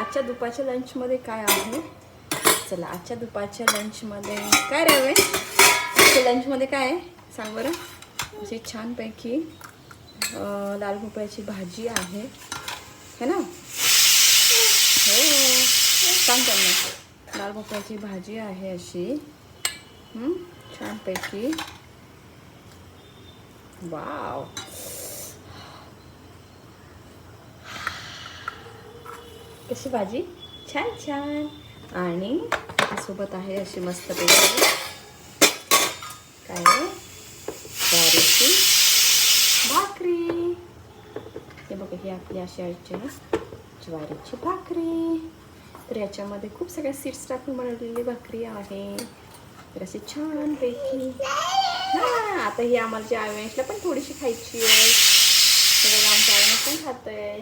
आजच्या दुपारच्या लंचमध्ये काय आहे? चला आजच्या दुपारच्या लंचमध्ये काय रे वे? आजच्या लंचमध्ये काय आहे सांग बरं. अशी छानपैकी लाल भोपळ्याची भाजी आहे है ना. हो सांग त्यांना. लाल भोपळ्याची भाजी आहे अशी छानपैकी. वाव. कशी भाजी छान छान. आणि सोबत आहे अशी मस्तपैकी काय ज्वारीची भाकरी. हे बघा ही आपली अशी आईची ज्वारीची भाकरी. तर याच्यामध्ये खूप सगळ्या सीड्स टाकून बनवलेली भाकरी आहे. तर अशी छानपैकी. हां आता ही आम्हाला जी आयुष्याला पण थोडीशी खायची आहे. सगळं आमच्या आईने पण खातंय.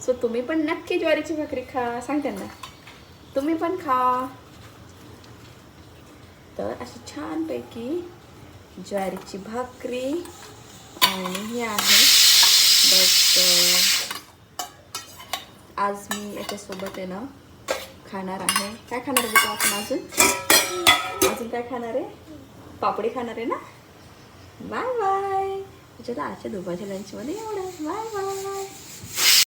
सो तुम्ही पण नक्की ज्वारीची भाकरी खा. सांग त्यांना तुम्ही पण खा. तर अशी छानपैकी ज्वारीची भाकरी आणि ही आहे बट आज मी याच्यासोबत आहे ना खाणार आहे. काय खाणार आहे बेटा आपण अजून काय खाणार आहे? पापडी खाणार आहे ना. Bye bye. चला आजच्या दुपारच्या लंचमध्ये एवढं. Bye bye.